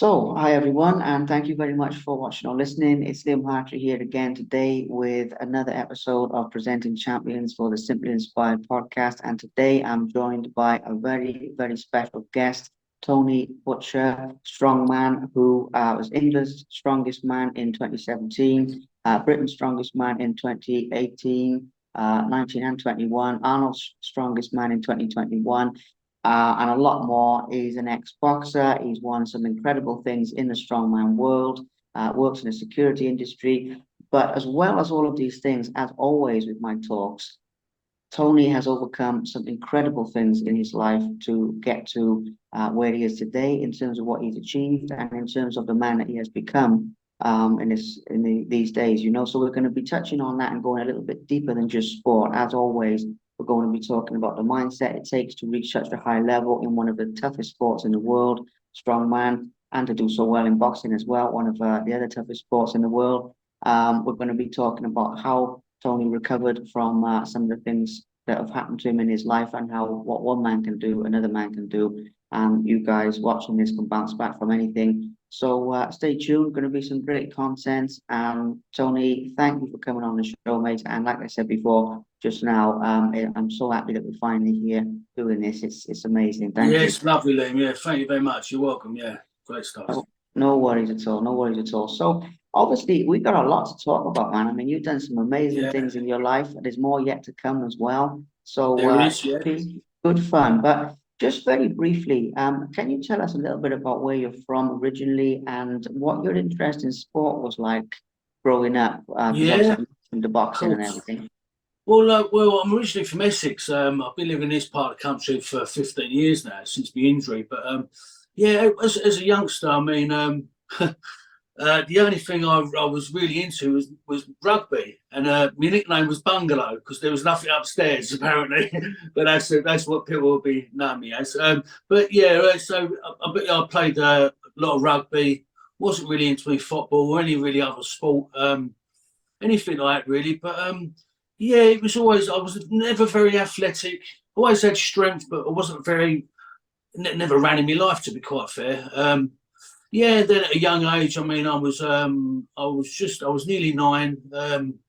Hi everyone, and thank you very much for watching or listening. It's Liam Hartley here again today with another episode of Presenting Champions for the Simply Inspired podcast. And today I'm joined by a very special guest, Tony Butcher, strongman, who was England's strongest man in 2017, Britain's strongest man in 2018, 19 and 21, Arnold's strongest man in 2021 and a lot more. He's an ex-boxer. He's won some incredible things in the strongman world, works in the security industry. But as well as all of these things, as always with my talks, Tony has overcome some incredible things in his life to get to where he is today in terms of what he's achieved and in terms of the man that he has become these days. So we're going to be touching on that and going a little bit deeper than just sport. As always, we're going to be talking about the mindset it takes to reach such a high level in one of the toughest sports in the world, strongman, and to do so well in boxing as well, one of the other toughest sports in the world. We're going to be talking about how Tony recovered from some of the things that have happened to him in his life and how what one man can do, another man can do. And you guys watching this can bounce back from anything. So stay tuned. Going to be some great content. Tony, thank you for coming on the show, mate. And like I said before, just now, I'm so happy that we're finally here doing this. It's amazing. Thank you. It's lovely, Liam. Yeah, thank you very much. You're welcome. Yeah, great stuff. No worries at all. No worries at all. So obviously we've got a lot to talk about, man. I mean, you've done some amazing things in your life. There's more yet to come as well. So good fun. But just very briefly, can you tell us a little bit about where you're from originally and what your interest in sport was like growing up? The boxing and everything. Well, I'm originally from Essex. I've been living in this part of the country for 15 years now since my injury. But as a youngster, I mean, the only thing I was really into was rugby, and my nickname was Bungalow because there was nothing upstairs apparently. But that's what people will be knowing me as. So I played a lot of rugby. Wasn't really into football or any really other sport, anything like that really. But it was always, I was never very athletic. Always had strength, but I wasn't never ran in my life, to be quite fair. Then at a young age, I mean, I was nearly 9, and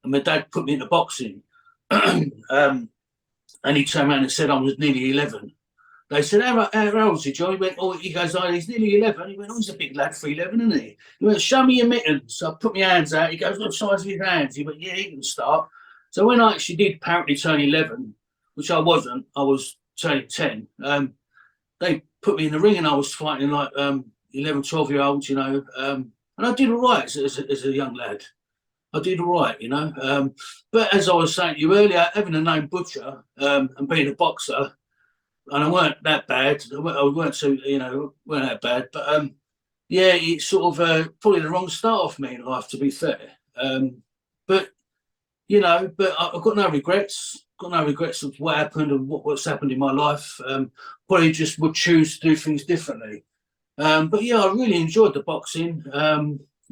my dad put me into boxing, and he turned around and said I was nearly 11. They said, how old is he, John? He went, he goes, he's nearly 11. He went, he's a big lad for 11, isn't he? He went, show me your mittens. So I put my hands out. He goes, what size are your hands? He went, he can start. So when I actually did apparently turn 11, which I wasn't, I was turning 10, they put me in the ring and I was fighting like 11, 12-year-olds, and I did all right as a young lad. I did all right, But as I was saying to you earlier, having the name Butcher and being a boxer, and I weren't that bad. I weren't so, weren't that bad. But, it's sort of probably the wrong start off me in life, to be fair. But I've got no regrets. Got no regrets of what happened and what's happened in my life. Probably just would choose to do things differently. I really enjoyed the boxing.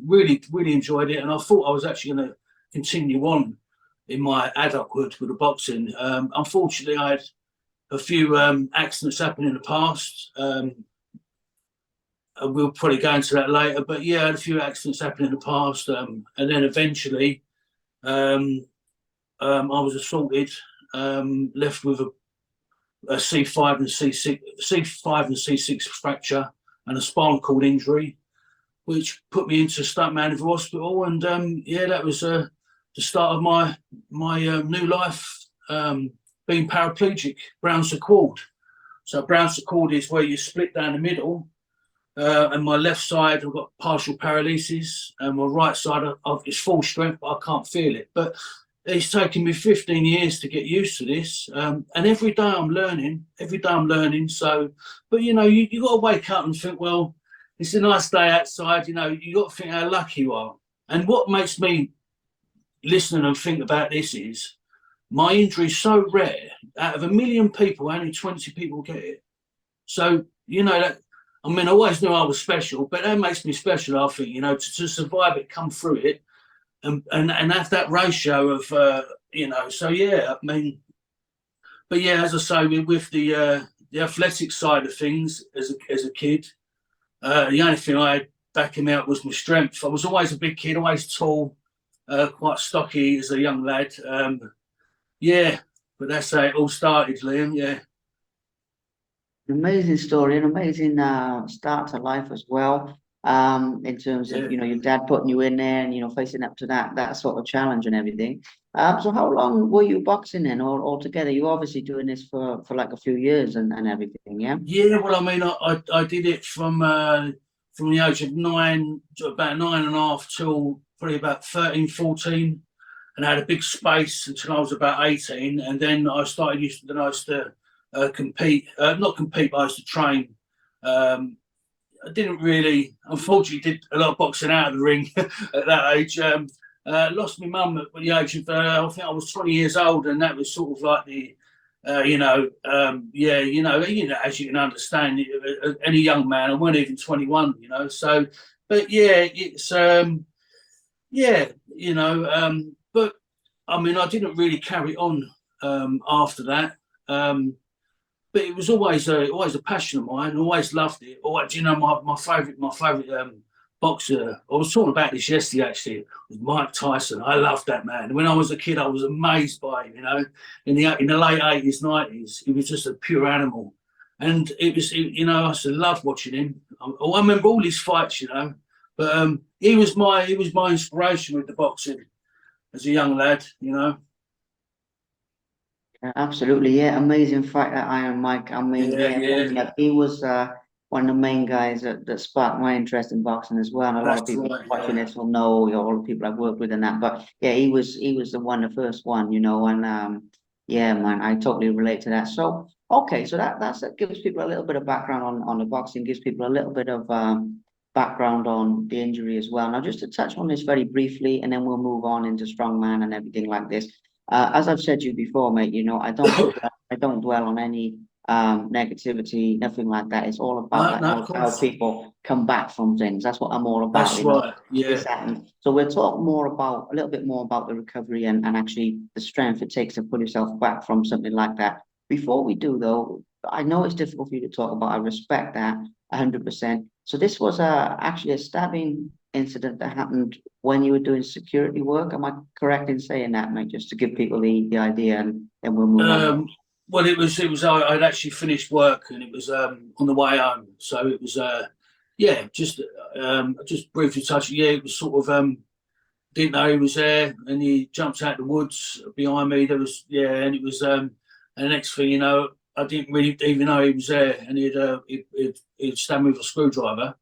Really enjoyed it, and I thought I was actually going to continue on in my adulthood with the boxing. Unfortunately, I had a few accidents happen in the past. We'll probably go into that later, but I had a few accidents happen in the past, and then eventually, I was assaulted, left with a C5 and C6 fracture and a spinal cord injury, which put me into Stoke Mandeville Hospital. And that was the start of my new life, being paraplegic, Brown's Accord. So Brown's Accord is where you split down the middle, and my left side I've got partial paralysis, and my right side is full strength, but I can't feel it. But it's taken me 15 years to get used to this, and every day I'm learning. So, but you got to wake up and think, well, it's a nice day outside. You got to think how lucky you are. And what makes me listen and think about this is my injury is so rare. Out of 1 million people, only 20 people get it. So that. I mean, I always knew I was special, but that makes me special. I think to survive it, come through it. And have that ratio of I mean, but as I say, with the athletic side of things as a kid, The only thing I had backing me up was my strength. I was always a big kid, always tall, quite stocky as a young lad. Yeah, but that's how it all started, Liam. Yeah. An amazing story, an amazing start to life as well. In terms of Yeah. your dad putting you in there and facing up to that sort of challenge and everything. So how long were you boxing in or altogether? You obviously doing this for like a few years and everything, yeah? Yeah, well, I mean, I did it from the age of 9 to about 9.5 till probably about 13, 14, and I had a big space until I was about 18, and then I used to compete, not compete, but I used to train. I didn't really, unfortunately, did a lot of boxing out of the ring at that age. Lost my mum at the age of, I think I was 20 years old, and that was sort of like the, yeah, as you can understand, any young man, I weren't even 21, so, but yeah, it's, yeah, but I mean, I didn't really carry on after that. But it was always a passion of mine. Always loved it. Always, my favorite boxer. I was talking about this yesterday actually. Was Mike Tyson. I loved that man. When I was a kid, I was amazed by him. In the late 80s, 90s, he was just a pure animal, and I used to love watching him. I remember all his fights. But he was my inspiration with the boxing as a young lad. Yeah, absolutely, yeah, amazing fight that Iron Mike. I mean, Yeah, yeah, yeah, funny enough, he was one of the main guys that sparked my interest in boxing as well. And a lot of that's people right. watching Yeah, this will know, all the people I've worked with and that. But yeah, he was the first one, and yeah, man, I totally relate to that. So okay, so that gives people a little bit of background on the boxing, gives people a little bit of background on the injury as well. Now, just to touch on this very briefly, and then we'll move on into strongman and everything like this. As I've said to you before, mate, I don't dwell on any negativity, nothing like that. It's all about no, like no, of how course. people come back from things. That's what I'm all about, That's right. Yeah. this, that, and so we'll talk a little bit more about the recovery and actually the strength it takes to pull yourself back from something like that. Before we do, though, I know it's difficult for you to talk about. I respect that 100%. So this was actually a stabbing incident that happened when you were doing security work. Am I correct in saying that, mate? Just to give people the idea, and then we'll move on. Well, it was. I'd actually finished work, and it was on the way home. So it was. Yeah, just briefly touch. Yeah, it was sort of. Didn't know he was there, and he jumped out the woods behind me. There was, yeah, and it was. And the next thing you know, I didn't really even know he was there, and he'd stabbed me with a screwdriver.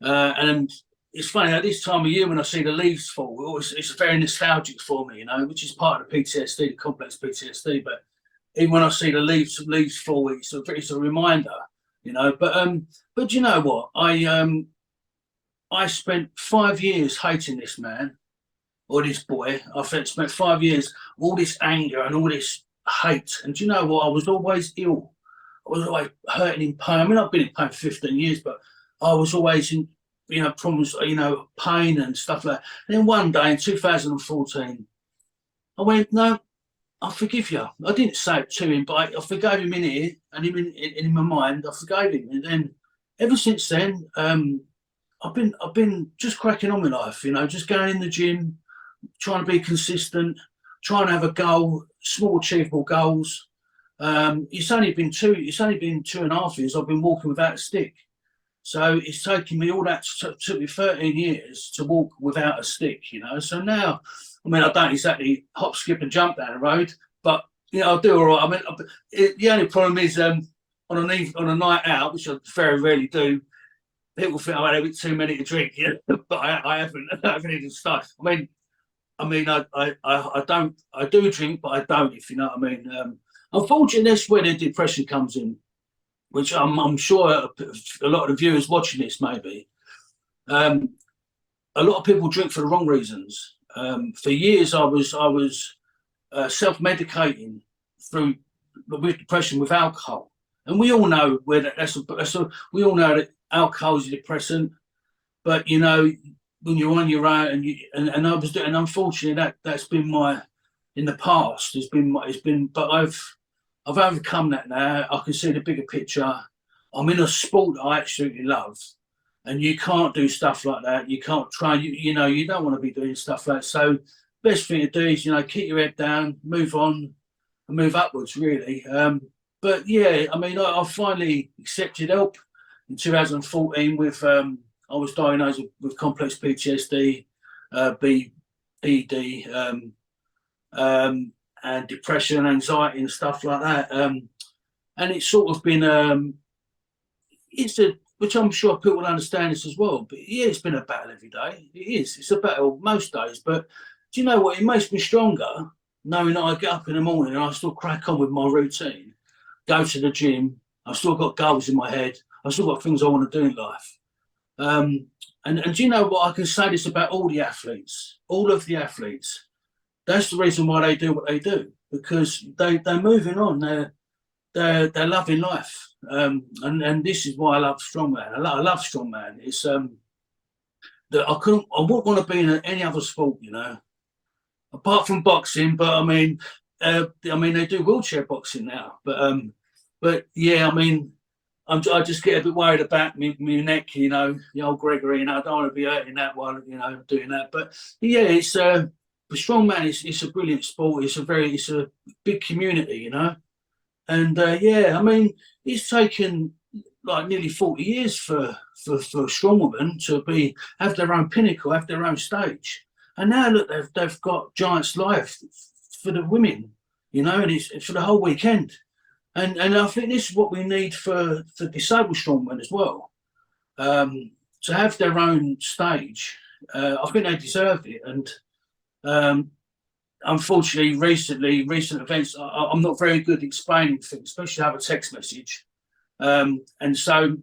And it's funny at this time of year when I see the leaves fall, it's very nostalgic for me, which is part of the PTSD, the complex PTSD. But even when I see the leaves fall, it's a reminder. But you know what? I spent 5 years hating this man or this boy. Spent 5 years all this anger and all this hate. And do you know what? I was always ill. I was always hurting in pain. I mean, I've been in pain for 15 years, but I was always in problems, pain and stuff like that. And then one day in 2014, I went, no, I forgive you. I didn't say it to him, but I forgave him in here and him in my mind. I forgave him, and then ever since then, I've been just cracking on with life. Just going in the gym, trying to be consistent, trying to have a goal, small achievable goals. It's only been 2.5 years I've been walking without a stick. So it's taken me all that took me 13 years to walk without a stick. So now, I mean, I don't exactly hop, skip, and jump down the road, but I do all right. I mean, the only problem is on a night out, which I very rarely do, people think I had a bit too many to drink. But I haven't. I haven't even started. I don't. I do drink, but I don't. If you know what I mean. Unfortunately, that's where the depression comes in, which I'm sure a lot of the viewers watching this maybe. A lot of people drink for the wrong reasons. For years, I was self-medicating through with depression with alcohol, and we all know where we all know that alcohol is a depressant. But when you're on your own, and I was doing, and unfortunately that's been my in the past. But I've overcome that now. I can see the bigger picture. I'm in a sport that I absolutely love. and you can't do stuff like that. You can't try. You know, you don't want to be doing stuff like that. So, best thing to do is, you know, keep your head down, move on, and move upwards. Really. But yeah, I mean, I finally accepted help in 2014 with. I was diagnosed with complex PTSD, BED, and depression and anxiety and stuff like that. And it's sort of been it's a which I'm sure people will understand this as well. But yeah, it's been a battle every day. It is. It's a battle most days. But do you know what? It makes me stronger knowing that I get up in the morning and I still crack on with my routine, go to the gym. I've still got goals in my head. I've still got things I want to do in life. And do you know what? I can say this about all the athletes, all of the athletes. That's the reason why they do what they do, because they're moving on. They're loving life. And this is why I love strongman. I love strongman. It's that I wouldn't want to be in any other sport, you know, apart from boxing. But I mean they do wheelchair boxing now. But yeah, I mean, I just get a bit worried about my neck, you know, the old Gregory, and I don't want to be hurting that while, you know, doing that. But yeah, it's the strongman. It's a brilliant sport. It's a big community, you know. And yeah, I mean, it's taken like nearly 40 years for a strong woman to have their own pinnacle, have their own stage. And now look, they've got Giants Live for the women, you know, and it's for the whole weekend. And I think this is what we need for disabled strongmen as well, to have their own stage. I think they deserve it. And unfortunately, recent events, I'm not very good at explaining things, especially have a text message. And so,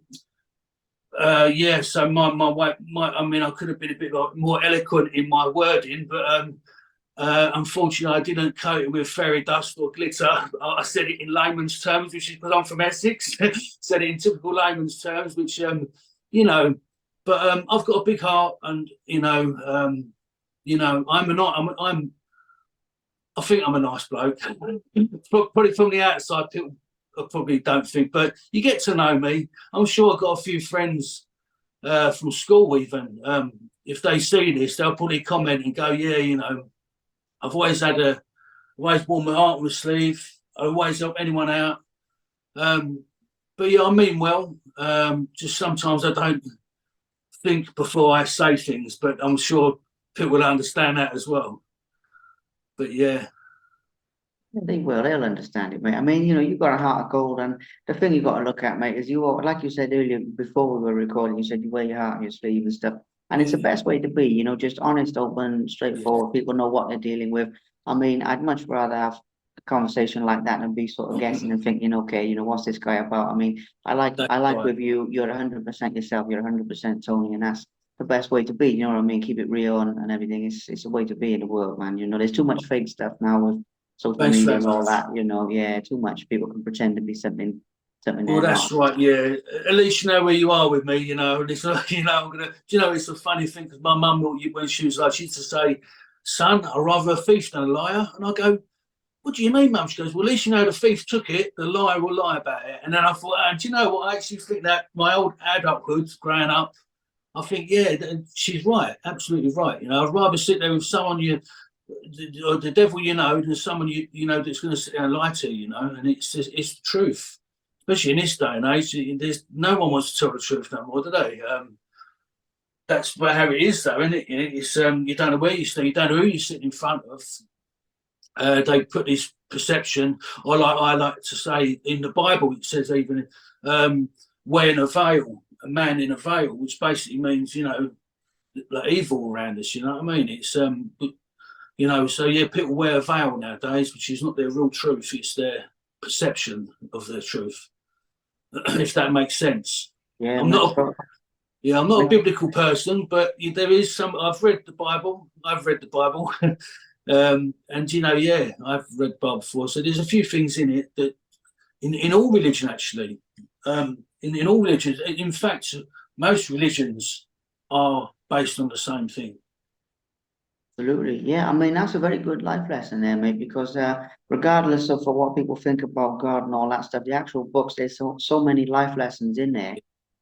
yeah, so I mean, I could have been a bit more eloquent in my wording, but unfortunately, I didn't coat it with fairy dust or glitter. I said it in layman's terms, which is because I'm from Essex. Said it in typical layman's terms, which you know. But I've got a big heart, and you know, I think I'm a nice bloke. Probably from the outside, people probably don't think, but you get to know me. I'm sure I've got a few friends from school, even. If they see this, they'll probably comment and go, "Yeah, you know, I've always worn my heart on my sleeve. I always help anyone out." But yeah, I mean well. Just sometimes I don't think before I say things, but I'm sure people will understand that as well. But yeah. They will. They'll understand it, mate. I mean, you know, you've got a heart of gold, and the thing you've got to look at, mate, is like you said earlier before we were recording, you said you wear your heart on your sleeve and stuff, and it's the best way to be. You know, just honest, open, straightforward. People know what they're dealing with. I mean, I'd much rather have a conversation like that than be sort of guessing and thinking, okay, you know, what's this guy about? I mean, I like Right. with you, you're 100% yourself. You're 100% Tony, and that's the best way to be. You know what I mean? Keep it real and everything. It's a way to be in the world, man. You know, there's too much fake stuff now with social Thanks media very and all much. that, you know, yeah, too much. People can pretend to be something Well, they're that's not. right. Yeah, at least you know where you are with me. You know, and it's you know, I'm gonna. Do you know, it's a funny thing because my mum, when she was like, she used to say, "Son, I'd rather a thief than a liar." And I go, "What do you mean, mum?" She goes, "Well, at least you know the thief took it, the liar will lie about it." And then I thought, do you know what? I actually think that my old adulthood, growing up, I think, yeah, she's right, absolutely right. You know, I'd rather sit there with someone or the devil, you know, than someone you know that's going to sit there and lie to you, you know. And it's the truth, especially in this day and age. There's no one wants to tell the truth no more, do they? That's how it is, though, isn't it? It's you don't know where you stand, you don't know who you're sitting in front of. They put this perception, or like I like to say in the Bible, it says even wearing a veil, a man in a veil, which basically means, you know, like evil around us. You know what I mean? It's you know, so yeah, people wear a veil nowadays, which is not their real truth; it's their perception of their truth. If that makes sense. Yeah, I'm makes not, total. yeah, I'm not a biblical person, but there is some. I've read the Bible. I've read the Bible, and you know, yeah, I've read the Bible before. So there's a few things in it that, in all religion, actually, in all religions, in fact, most religions are based on the same thing. Absolutely, yeah. I mean, that's a very good life lesson there, mate. Because regardless of what people think about God and all that stuff, the actual books, there's so many life lessons in there.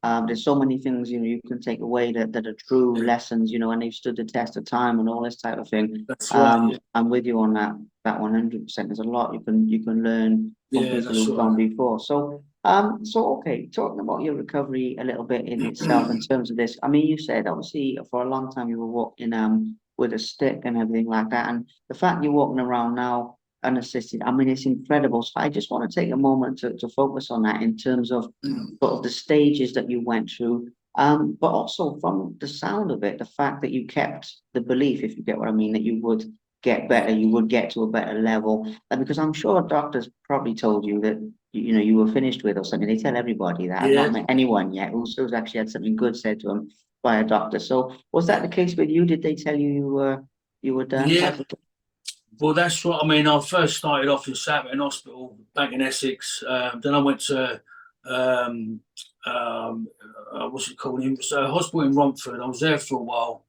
There's so many things, you can take away that are true lessons, and they've stood the test of time and all this type of thing. That's right. Yeah, I'm with you on that 100%. There's a lot you can learn from yeah, people that's who've right. gone before. So okay, talking about your recovery a little bit in itself in terms of this. I mean, you said obviously for a long time you were walking with a stick and everything like that, and the fact you're walking around now unassisted, I mean, it's incredible. So I just want to take a moment to focus on that in terms of sort of the stages that you went through. But also from the sound of it, the fact that you kept the belief, if you get what I mean, that you would get better, you would get to a better level. Because I'm sure doctors probably told you that you were finished with or something. They tell everybody that. I've not Yeah, met anyone yet who's actually had something good said to them by a doctor. So was that the case with you? Did they tell you you were done yeah. type of Well, that's what I mean. I first started off in Southampton Hospital back in Essex. Then I went to what's it called? It was a hospital in Romford. I was there for a while.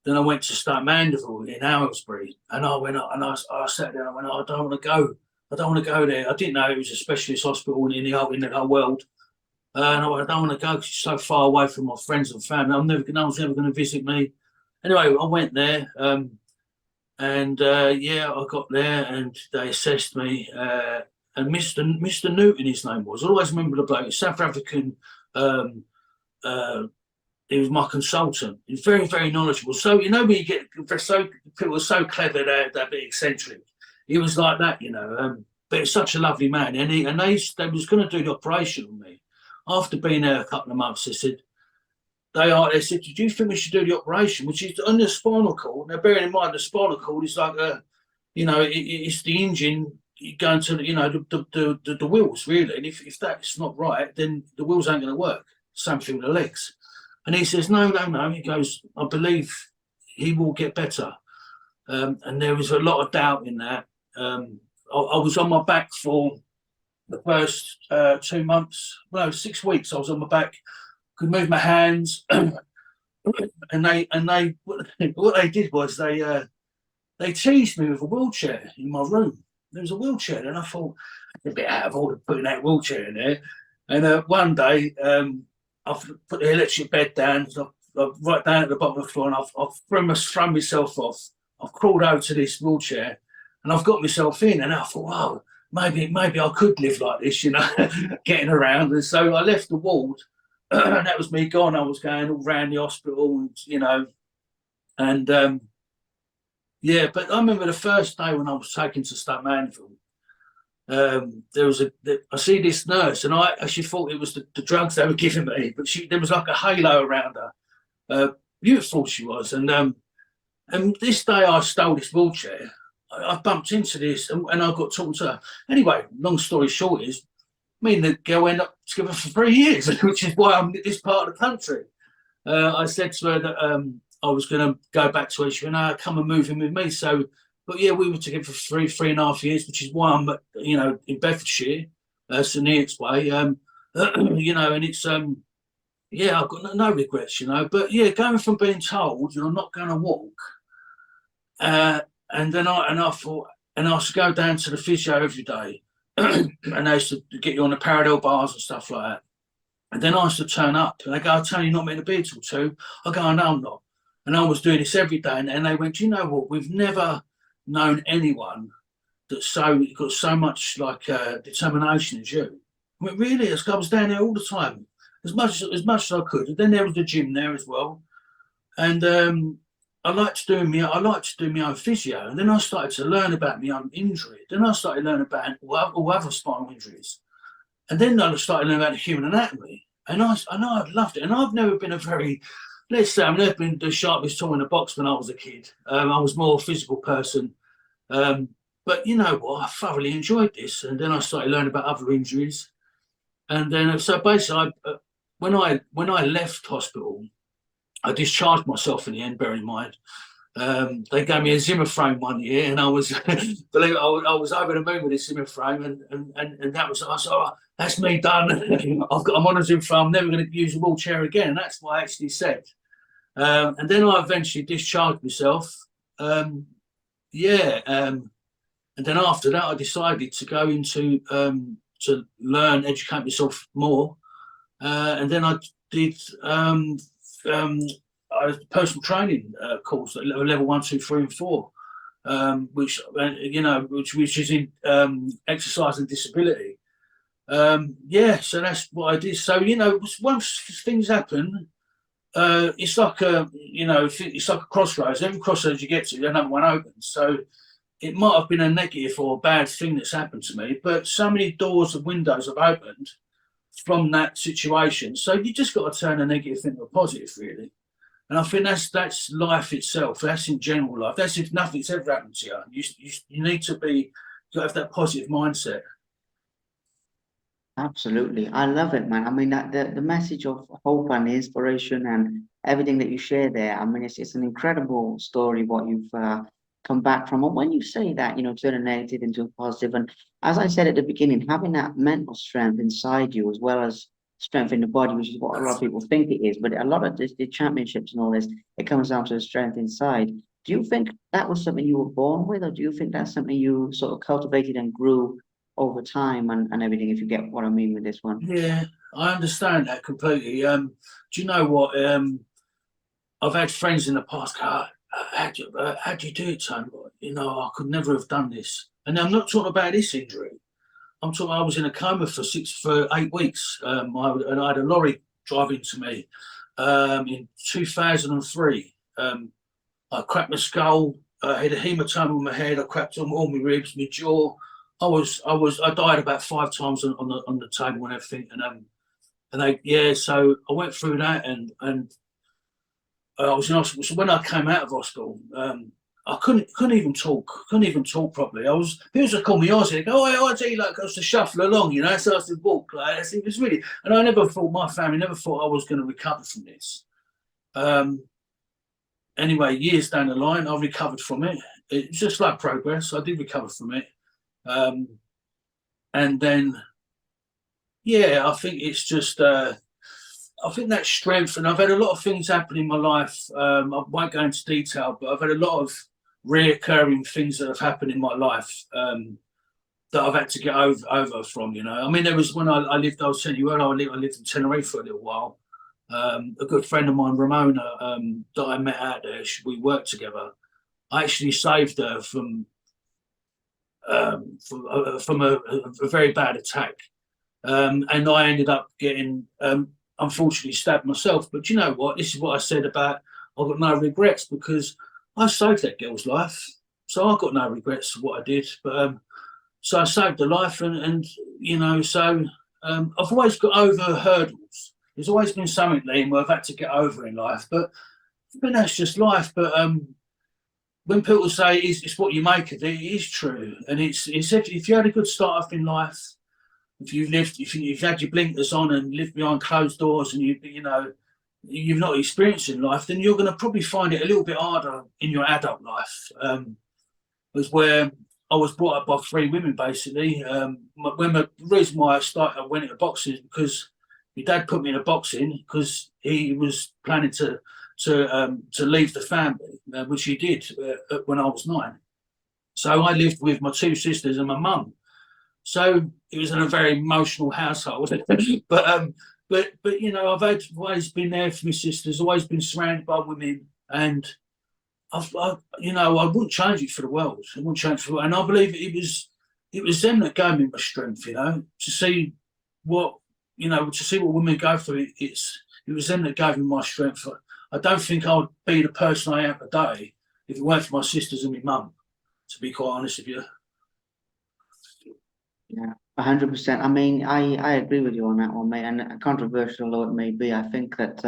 Then I went to Stoke Mandeville in Aylesbury, and I went up and I sat there. And I went, I don't want to go. I don't want to go there. I didn't know it was a specialist hospital in the whole world. And I went, I don't want to go because it's so far away from my friends and family. No one's ever going to visit me. Anyway, I went there. And yeah, I got there and they assessed me. And Mr. Newton, his name was. I always remember the bloke, South African. Um, uh, he was my consultant. He's very, very knowledgeable. So when you get people are so clever, they're a bit eccentric. He was like that. But he's such a lovely man. And they was going to do the operation on me. After being there a couple of months, they said, "Did you think we should do the operation?" Which is on the spinal cord. Now, bearing in mind the spinal cord is like it's the engine going to the wheels really. And if that's not right, then the wheels aren't going to work. Same thing with the legs. And he says, "No, no, no." He goes, "I believe he will get better." And there was a lot of doubt in that. I was on my back for the first 2 months, no, 6 weeks. I was on my back, could move my hands, and they what they did was they teased me with a wheelchair in my room. There was a wheelchair, and I thought a bit out of order putting that wheelchair in there. And one day, I've put the electric bed down, right down at the bottom of the floor, and I've thrown myself off. I've crawled over to this wheelchair, and I've got myself in, and I thought, wow, maybe I could live like this, getting around. And so I left the ward, and that was me gone. I was going all around the hospital, and yeah. But I remember the first day when I was taken to Stoke Mandeville. I see this nurse, and I actually thought it was the drugs they were giving me, but there was like a halo around her. Beautiful she was, and this day I stole this wheelchair. I bumped into this, and I got talking to her. Anyway, long story short is, me and the girl ended up together for 3 years, which is why I'm in this part of the country. I said to her that I was going to go back to her. She went, "No, come and move in with me." So, but yeah, we were together for 3.5 years, which is why I'm, in Bedfordshire, St Neots Way. And it's yeah, I've got no regrets. But yeah, going from being told you're not going to walk, and then I thought, and I used to go down to the physio every day, and they used to get you on the parallel bars and stuff like that. And then I used to turn up, and they go, "Tony, you're not meant to be till 2." I go, "No, I'm not." And I was doing this every day, and they went, "Do you know what? We've never known anyone that's got so much determination as you." I mean, really, I was down there all the time, as much as I could. And then there was the gym there as well, and I liked to do my own physio. And then I started to learn about my own injury. Then I started learning about all other spinal injuries. And then I started learning about the human anatomy. And I know I've loved it. And I've never been I've never been the sharpest tool in the box when I was a kid. I was more a physical person. But you know what? I thoroughly enjoyed this. And then I started learning about other injuries. And then, so basically, when I left hospital, I discharged myself in the end, bear in mind. They gave me a Zimmer frame one year, and I was believe I was over the moon with this Zimmer frame, and that was, I said, "Oh, that's me done." I'm on a Zimmer frame. I'm never going to use a wheelchair again. And that's what I actually said. And then I eventually discharged myself. Yeah, and then after that, I decided to go into to learn, educate myself more, and then did um, a personal training course at level 1, 2, 3, and 4, which which is in exercise and disability. Yeah, so that's what I did. So once things happen, it's like it's like a crossroads. Every crossroads you get to, another one opens. So it might have been a negative or a bad thing that's happened to me, but so many doors and windows have opened from that situation. So you just got to turn a negative into a positive, really. And I think that's life itself. That's in general life. That's if nothing's ever happened to you. You need to have that positive mindset. Absolutely. I love it, man. I mean, that the message of hope and inspiration and everything that you share there, I mean, it's an incredible story what you've come back from. And when you say that, turn a negative into a positive, and as I said at the beginning, having that mental strength inside you as well as strength in the body, which is what a lot of people think it is, but a lot of the championships and all this, it comes down to the strength inside. Do you think that was something you were born with, or do you think that's something you sort of cultivated and grew over time and everything, if you get what I mean with this one? Yeah, I understand that completely. Do you know what? I've had friends in the past go, how do you do it, Tony? I could never have done this. And I'm not talking about this injury. I'm talking, I was in a coma for 8 weeks. And I had a lorry drive into me in 2003. I cracked my skull, I had a hematoma on my head, I cracked all my ribs, my jaw. I died about 5 times on the table and everything. So I went through that and I was in hospital. So when I came out of hospital, I couldn't even talk properly. People just call me Ozzy. They go, "Oh, Ozzy," like I was to shuffle along, So I was to walk like that. It was really, and I never thought, my family never thought I was going to recover from this. Anyway, years down the line, I recovered from it. It's just like progress. I did recover from it, and then yeah, I think it's just. I think that strength, and I've had a lot of things happen in my life. I won't go into detail, but I've had a lot of reoccurring things that have happened in my life that I've had to get over from. I mean, there was when I lived. I was telling you, I lived in Tenerife for a little while. A good friend of mine, Ramona, that I met out there. We worked together. I actually saved her from a very bad attack, and I ended up getting. Unfortunately stabbed myself. But you know what? This is what I said about I've got no regrets because I saved that girl's life. So I've got no regrets of what I did. But so I saved her life I've always got over hurdles. There's always been something, Liam, where I've had to get over in life. But that's just life. But when people say it's what you make of it, it is true. And it's if you had a good start off in life, if you've had your blinkers on and lived behind closed doors and you've not experienced in life, then you're going to probably find it a little bit harder in your adult life. Was where I was brought up by 3 women basically. The reason why I went into boxing is because my dad put me in a boxing because he was planning to leave the family, which he did when I was 9. So I lived with my 2 sisters and my mum. So it was in a very emotional household. but I've always been there for my sisters, always been surrounded by women, and I wouldn't change it for the world. I wouldn't change it for the world. And I believe it was them that gave me my strength, to see what women go through. It was them that gave me my strength. I don't think I would be the person I am today if it weren't for my sisters and my mum, to be quite honest with you. Yeah, 100%. I mean, I agree with you on that one, mate. And controversial though it may be, I think that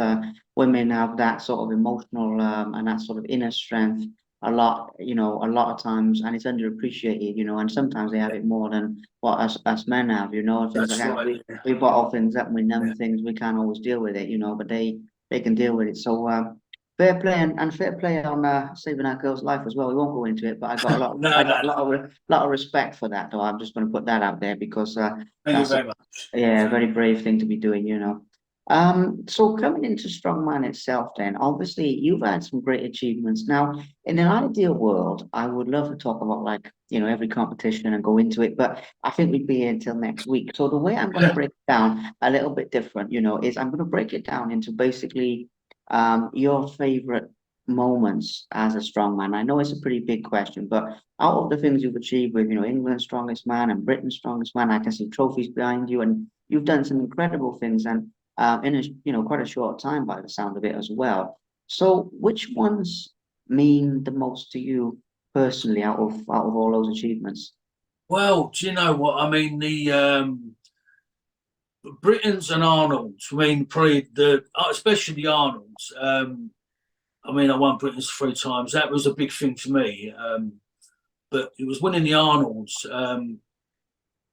women have that sort of emotional and that sort of inner strength a lot of times, and it's underappreciated, and sometimes they have it more than what us men have, and things That's like that. right. We bottle things up, we numb Yeah. things, we can't always deal with it, but they can deal with it. So fair play and fair play on saving our girl's life as well. We won't go into it, but I got a lot, No, I got no. lot of respect for that. Though I'm just going to put that out there because Thank you that's very much. a very brave thing to be doing. So coming into strongman itself, then obviously you've had some great achievements. Now, in an ideal world, I would love to talk about like every competition and go into it. But I think we'd be here until next week. So the way I'm going to break it down a little bit different, is I'm going to break it down into basically your favorite moments as a strongman. I know it's a pretty big question, but out of the things you've achieved with, England's Strongest Man and Britain's Strongest Man, I can see trophies behind you, and you've done some incredible things, and in a quite a short time by the sound of it as well. So which ones mean the most to you personally out of all those achievements? Well, do you know what I mean? The Britons and Arnold's. I mean, probably especially the Arnold's. I mean, I won Britain's 3 times. That was a big thing for me. But it was winning the Arnold's.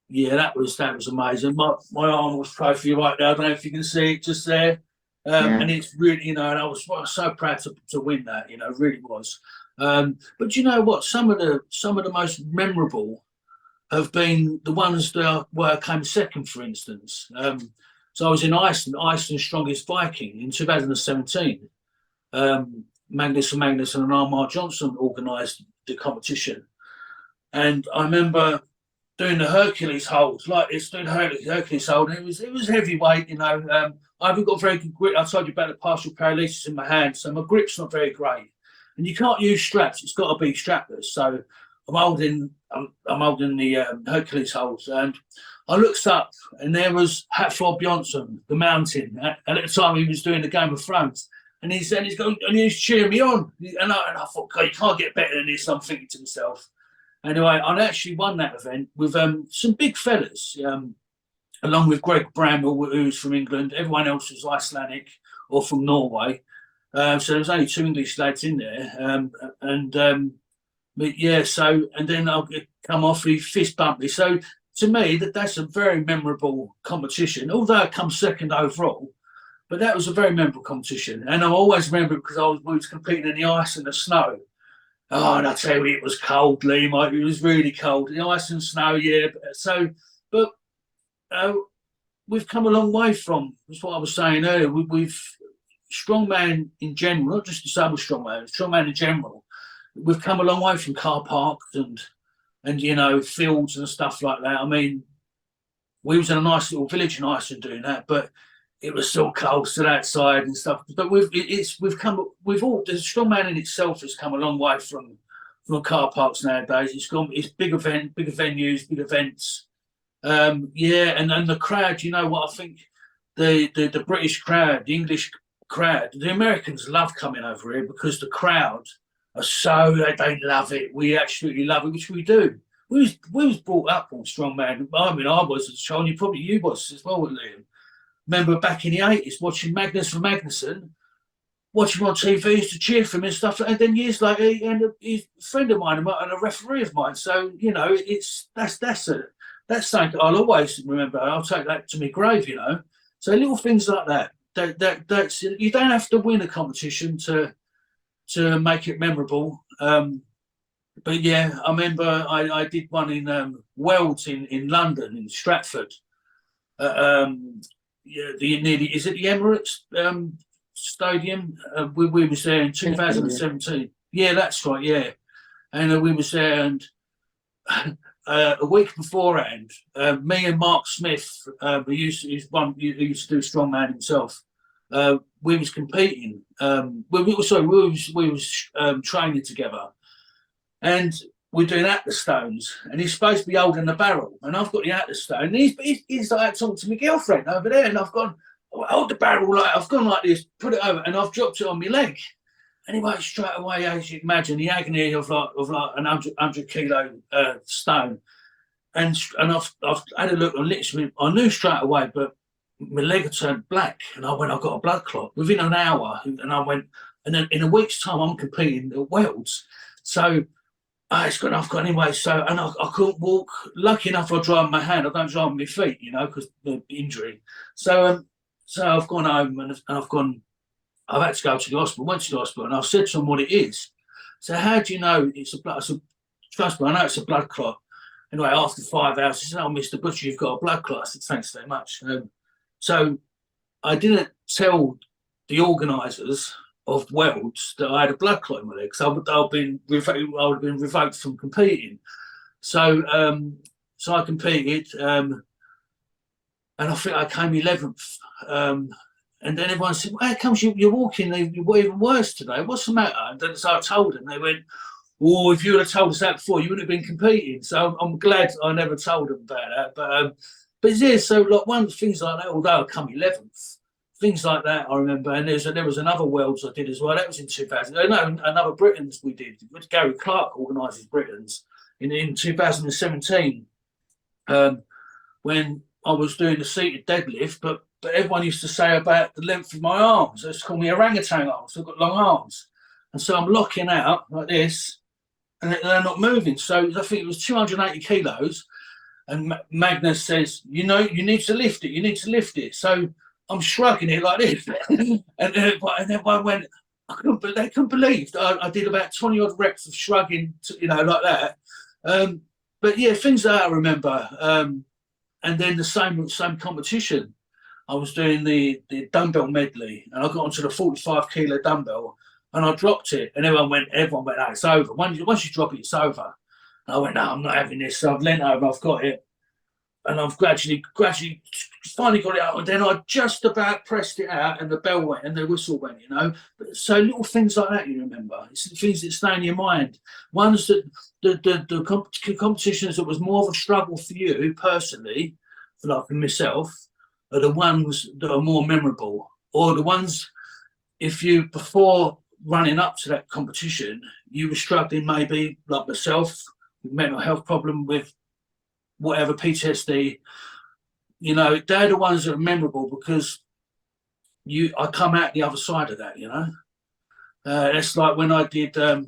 Yeah, that was amazing. My Arnold's trophy right there. I don't know if you can see it just there. Yeah. And it's really, and I was so proud to win that. Really was. But you know what? Some of the most memorable have been the ones where I came second, for instance. So I was in Iceland's Strongest Viking in 2017. Magnus and Armar Johnson organised the competition. And I remember doing the Hercules hold, like this, doing the Hercules hold, and it was heavyweight, I haven't got very good grip. I told you about the partial paralysis in my hand, so my grip's not very great. And you can't use straps; it's got to be strapless. So I'm holding the Hercules holds, and I looked up, and there was Hatford Bjornsson, the Mountain. And at the time, he was doing the Game of Thrones, and he's cheering me on, and I thought, God, you can't get better than this. I'm thinking to myself. Anyway, I actually won that event with some big fellas, along with Greg Bramwell, who's from England. Everyone else was Icelandic or from Norway. So there was only 2 English lads in there. But yeah, so, and then I'll come off, he fist bumped me. So to me, that's a very memorable competition, although it comes second overall. But that was a very memorable competition. And I always remember it because we was competing in the ice and the snow. Oh, and I tell you, it was cold, Liam. It was really cold. The ice and snow, yeah. So, but we've come a long way from, that's what I was saying earlier, we've strongman in general, not just disabled strongman in general, we've come a long way from car parks and fields and stuff like that. I mean, we was in a nice little village in Iceland doing that, but it was still cold, still outside and stuff. But the strongman in itself has come a long way from car parks nowadays. It's big venues, big events. Yeah, and the crowd, you know what, I think the British crowd, the English crowd, the Americans love coming over here because the crowd are they love it. We absolutely love it, which we do. We was brought up on strongman. I mean, I was as a child, and you was as well, Liam. Remember back in the 80s watching Magnus from Magnuson, watching him on TV, used to cheer for him and stuff. And then years later, he's a friend of mine and a referee of mine. So, that's something I'll always remember. I'll take that to my grave, So little things like that. That's you don't have to win a competition to make it memorable. But yeah, I remember I did one in Wells in London, in Stratford. Yeah, is it the Emirates Stadium? We was there in 2017. Yeah, that's right. Yeah, and we was there, and a week beforehand, me and Mark Smith, who used to do strongman himself, we was competing. We was training together, and we're doing Atlas stones, and he's supposed to be holding the barrel, and I've got the Atlas stone, and he's like talking to my girlfriend over there, and I've gone, hold the barrel, like I've gone like this, put it over, and I've dropped it on my leg. Anyway, straight away, as you can imagine, the agony of like an 100 kilo stone, and I've had a look, and literally I knew straight away, but my leg had turned black, and I went, I've got a blood clot within an hour, and I went, and then in a week's time I'm competing at Wells, so. It's good enough, anyway. So, and I couldn't walk. Lucky enough, I drive my hand. I don't drive on my feet, because the injury. So I've gone home and I've had to go to the hospital. Went to the hospital and I've said to them what it is. So how do you know it's a blood? I said, trust me, I know it's a blood clot. Anyway, after 5 hours, he said, "Oh, Mr. Butcher, you've got a blood clot." I said, "Thanks very much." So I didn't tell the organisers of Wells that I had a blood clot in my leg, because I would have been revoked from competing. So so I competed, and I think I came 11th. And then everyone said, well, how comes you're walking you're even worse today? What's the matter? And then so I told them. They went, oh, if you would have told us that before, you wouldn't have been competing. So I'm glad I never told them about that. But yeah, so like one of the things like that, although I come 11th, things like that I remember. And there was another Worlds I did as well. That was in 2000. No, another Britons we did. Gary Clark organises Britons in 2017, when I was doing the seated deadlift, but everyone used to say about the length of my arms. They used to call me orangutan arms. I've got long arms. And so I'm locking out like this, and they're not moving. So I think it was 280 kilos. And Magnus says, you need to lift it. You need to lift it. So I'm shrugging it like this. and everyone went, they couldn't believe I did about 20 odd reps of shrugging, like that. But yeah, things that I remember. And then the same competition. I was doing the dumbbell medley, and I got onto the 45 kilo dumbbell, and I dropped it, and everyone went, oh, it's over. Once you drop it, it's over. And I went, no, I'm not having this. So I've leant over, I've got it, and I've gradually finally got it out, and then I just about pressed it out, and the bell went, and the whistle went, So little things like that you remember. It's the things that stay in your mind. Ones that the competitions that was more of a struggle for you personally, for like myself, are the ones that are more memorable, or the ones, if you, before running up to that competition, you were struggling, maybe like myself, with mental health problem, with whatever, PTSD, they're the ones that are memorable because I come out the other side of that, It's like when I did, I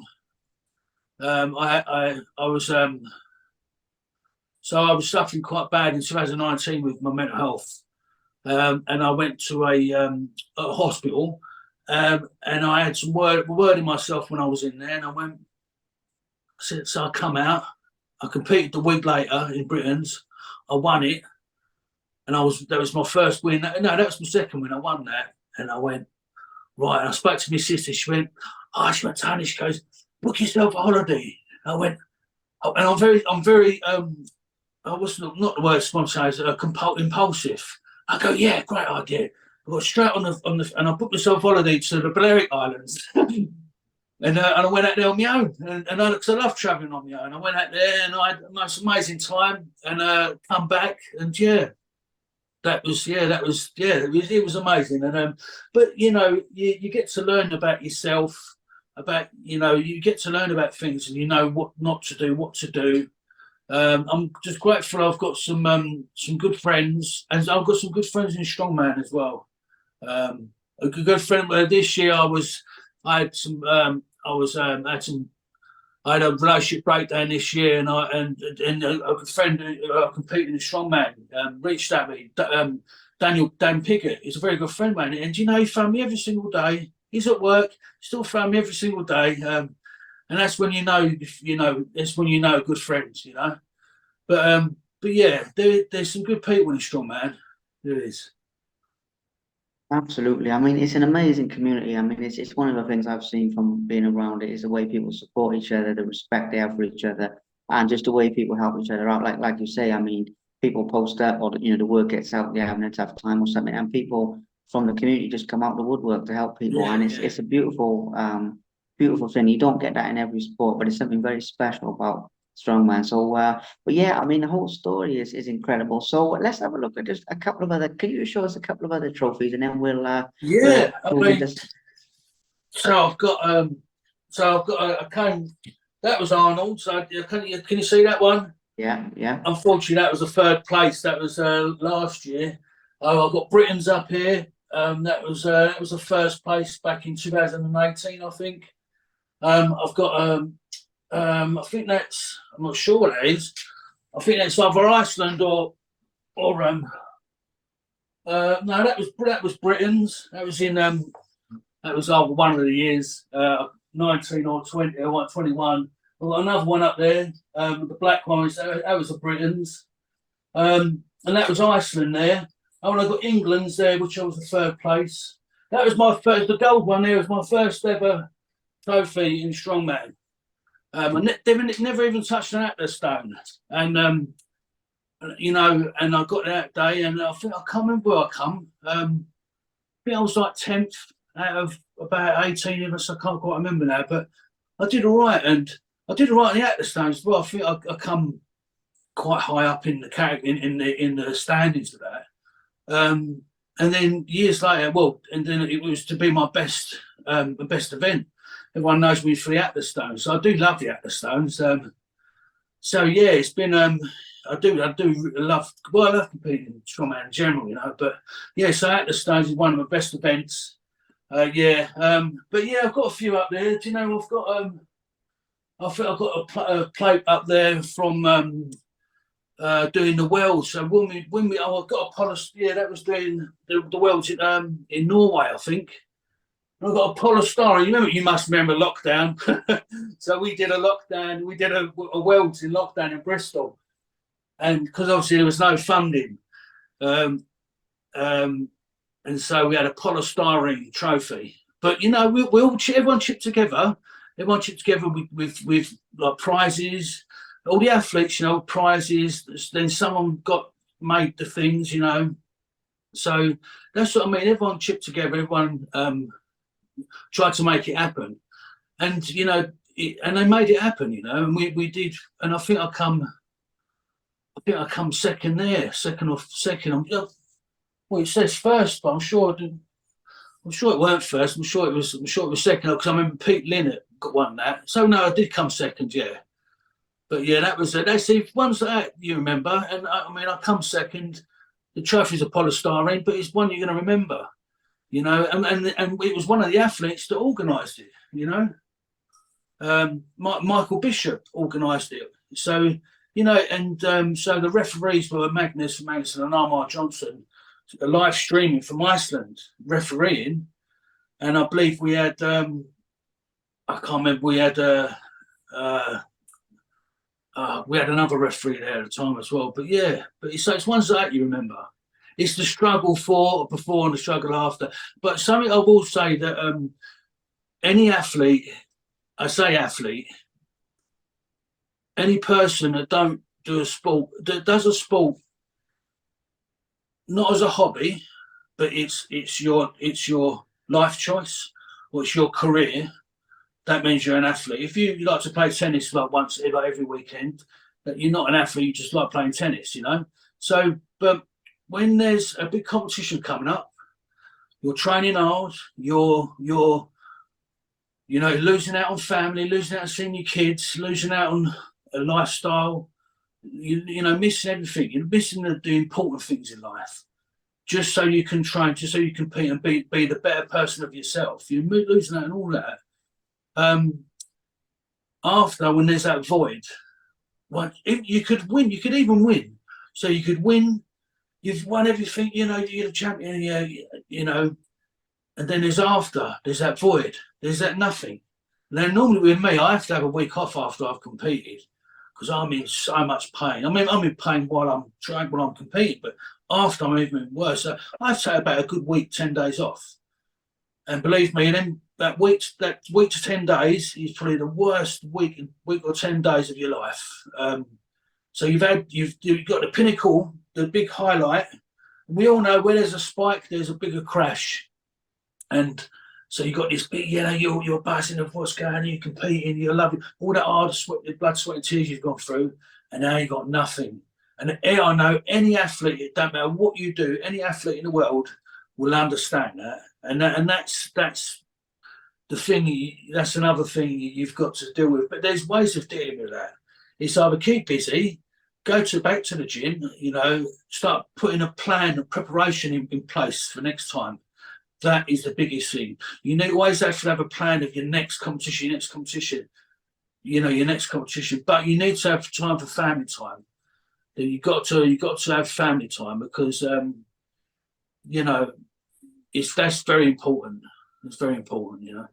was, so I was suffering quite bad in 2019 with my mental health. And I went to a hospital, and I had some word in myself when I was in there, and I went, so I come out, I competed the week later in Britain's, I won it, and that was my first win. No, that was my second win. I won that, and I went, right, and I spoke to my sister. She went, Tony, she goes, book yourself a holiday. I went, and I'm very I was not the word spontaneous, impulsive. I go, yeah, great idea. I got straight on the and I booked myself a holiday to the Balearic Islands. And I went out there on my own, and I love travelling on my own. I went out there and I had the most amazing time, and come back, and it was amazing. And but you get to learn about yourself, about you get to learn about things, and what not to do, what to do. I'm just grateful I've got some good friends, and I've got some good friends in strongman as well. A good friend this year, I had a relationship breakdown this year, and a good friend who competed in strongman reached out to me. Dan Piggott is a very good friend, man, and he phoned me every single day. He's at work, still phone me every single day. And that's when that's when good friends, But yeah, there's some good people in strongman. There is. Absolutely. I mean, it's an amazing community. I mean, it's one of the things I've seen from being around it is the way people support each other, the respect they have for each other, and just the way people help each other out. Like you say, I mean, people post up, or the word gets out, they're having a tough time or something, and people from the community just come out the woodwork to help people, and it's a beautiful beautiful thing. You don't get that in every sport, but it's something very special about strongman. So, but yeah, I mean, the whole story is incredible. So let's have a look at just a couple of other. Can you show us a couple of other trophies, and then we'll So I've got a cone. That was Arnold. So can you see that one? Yeah. Unfortunately, that was the third place. That was last year. I've got Britain's up here. That was the first place back in 2018, I think. I've got I think that's, I'm not sure what that is. I think that's either Iceland or no, that was Britain's. That was in that was either one of the years, 19 or 20 or 21. I've got another one up there. The black one that was the Britain's. And that was Iceland there. Oh, and I got England's there, which I was the third place. That was my first. The gold one there was my first ever trophy in strongman. They've never even touched an Atlas stone, and you know, and I got there that day, and I think I can't remember where I come. I think I was like 10th out of about 18 of us. I can't quite remember now, but I did all right, and I did all right in the Atlas stones as well. I think I come quite high up in the standings of that. And then years later, well, and then it was to be my best event. Everyone knows me for the Atlas stones, so I do love the Atlas stones. So yeah, it's been I do love, well, I love competing in strongman in general, you know. But yeah, so Atlas stones is one of my best events. But yeah, I've got a few up there. Do you know I've got I think I've got a plate up there from doing the Wells. So I got a polish. Yeah, that was doing the Wells in Norway, I think. I got a polystyrene. You must remember lockdown. So we did a lockdown. We did a Wells in lockdown in Bristol, and because obviously there was no funding, um, and so we had a polystyrene trophy. But you know, we all everyone chipped together. Everyone chipped together with like prizes. All the athletes, you know, prizes. Then someone got made the things, you know. So that's what I mean. Everyone chipped together. Everyone tried to make it happen, and you know, and they made it happen, you know. And we did, and I think I come second there, second or second. Well, it says first, but I'm sure it weren't first. I'm sure it was second because I remember Pete Linnett won that. So no, I did come second, yeah. But yeah, that was it. That's the ones that you remember, and I mean, I come second. The trophy's a polystyrene, but it's one you're going to remember, you know. And it was one of the athletes that organised it, you know. Michael Bishop organised it, so you know, and so the referees were Magnus Magnusson and Armar Johnson, live streaming from Iceland, refereeing, and I believe we had I can't remember, we had another referee there at the time as well. But yeah, so it's ones that you remember. It's the struggle before and the struggle after. But something I will say that any athlete, I say athlete, any person that don't do a sport, that does a sport not as a hobby, but it's your life choice or it's your career. That means you're an athlete. If you like to play tennis like every weekend, that you're not an athlete, you just like playing tennis, you know. So, but when there's a big competition coming up, you're training hard, you're you know, losing out on family, losing out on seeing your kids, losing out on a lifestyle, you know, missing everything. You're missing the important things in life. Just so you can train, just so you compete and be the better person of yourself. You're losing out on all that. After, when there's that void, well, you could win, you could even win. So you could win, you've won everything, you know, you're the champion, yeah, you know, and then there's that void, there's that nothing. And then normally with me, I have to have a week off after I've competed because I'm in so much pain. I mean, I'm in pain while I'm competing, but after I'm even worse. So I have to take about a good week, 10 days off. And believe me, and then that week to 10 days is probably the worst week or 10 days of your life. So you've got the pinnacle, the big highlight. We all know where there's a spike, there's a bigger crash. And so you've got this big, you know, you're buzzing of what's going on, you're competing, you're loving all that hard sweat, the blood, sweat, and tears you've gone through, and now you've got nothing. And I know any athlete, it don't matter what you do, any athlete in the world will understand that. And that's the thing. That's another thing you've got to deal with. But there's ways of dealing with that. It's either keep busy, back to the gym, you know, start putting a plan, a preparation in place for next time. That is the biggest thing. You always have to have a plan of your next competition, you know, your next competition. But you need to have time for family time. You got to have family time because you know, that's very important. It's very important, you know.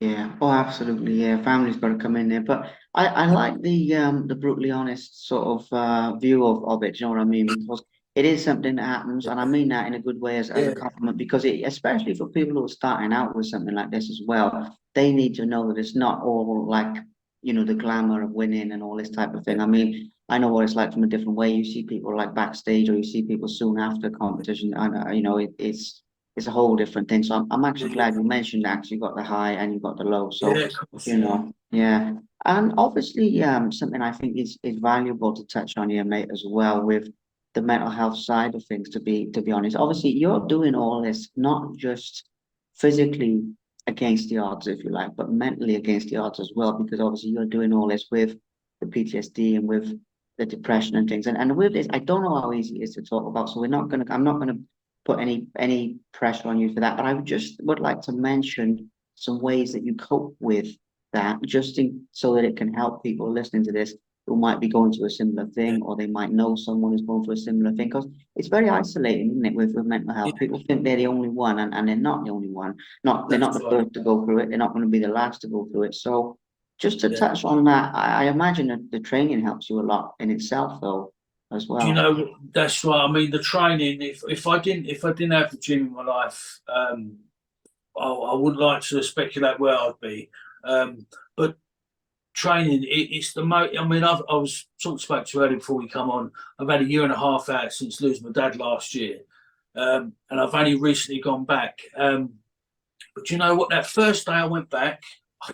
Yeah, oh, absolutely. Yeah, family's got to come in there. But I like the brutally honest sort of view of it. You know what I mean? Because it is something that happens, and I mean that in a good way as a Yeah, compliment, because it, especially for people who are starting out with something like this as well, they need to know that it's not all like, you know, the glamour of winning and all this type of yeah, thing. I mean, I know what it's like from a different way. You see people like backstage, or you see people soon after competition, and you know, it's a whole different thing. So I'm actually yeah, glad you mentioned that, 'cause you got the high and you got the low. yeah, So, of course, you yeah, know, yeah. And obviously, something I think is valuable to touch on here, mate, as well, with the mental health side of things, to be honest. Obviously, you're doing all this not just physically against the odds, if you like, but mentally against the odds as well, because obviously you're doing all this with the PTSD and with the depression and things. And with this, I don't know how easy it is to talk about, so I'm not gonna put any pressure on you for that. But I just would like to mention some ways that you cope with that, just so that it can help people listening to this who might be going through a similar yeah, thing, or they might know someone who's going through a similar thing. Because it's very isolating, isn't it, with mental health? yeah. People think they're the only one, and they're not the only one. They're That's not the right. first to go through it. They're not going to be the last to go through it. So just to Yeah. touch on that, I imagine that the training helps you a lot in itself, though, as Do you well. know, that's right. I mean, the training. If I didn't have the gym in my life, I wouldn't like to speculate where I'd be. But training, it's the most. I mean, I was talking about to you earlier before we come on. I've had a year and a half out since losing my dad last year, and I've only recently gone back. But you know what? That first day I went back, I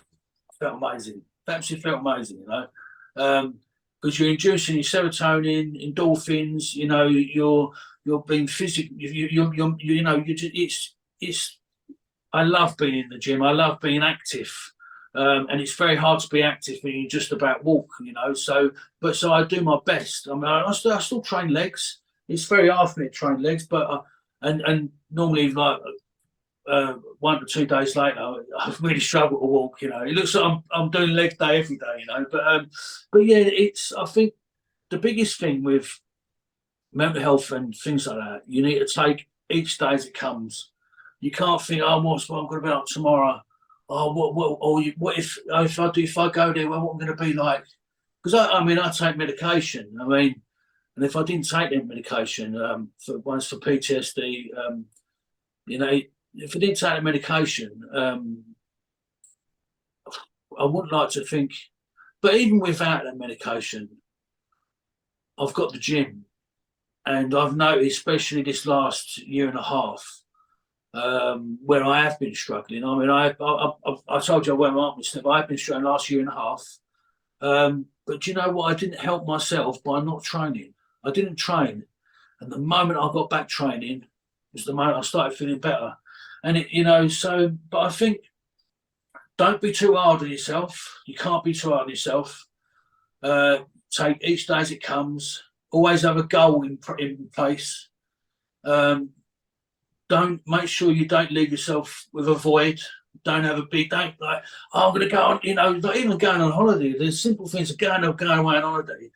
felt amazing. Absolutely felt amazing. You know, because you're inducing your serotonin, endorphins. You know, you're being physical. You know, you just, it's. I love being in the gym. I love being active. And it's very hard to be active when you just about walk, you know. So I do my best. I mean, I still train legs. It's very hard for me to train legs, but and normally like 1 to 2 days later, I really struggle to walk. You know, it looks like I'm doing leg day every day. You know, but yeah, it's I think the biggest thing with mental health and things like that, you need to take each day as it comes. You can't think, oh, what I'm going to be like tomorrow? Oh, what if I go there? Well, what I'm going to be like? Because I mean, I take medication. I mean, and if I didn't take that medication, for PTSD, you know, if I didn't take the medication, I wouldn't like to think. But even without that medication, I've got the gym, and I've noticed, especially this last year and a half, where I have been struggling. I mean, I told you I went up with I've been struggling last year and a half. But you know what? I didn't help myself by not training. I didn't train, and the moment I got back training was the moment I started feeling better. And it, you know, so but I think don't be too hard on yourself. You can't be too hard on yourself. Take each day as it comes. Always have a goal in place. Um, don't make sure you don't leave yourself with a void. Don't have a big don't like, oh, I'm gonna go on, you know, not even going on holiday. There's simple things of going away on holiday.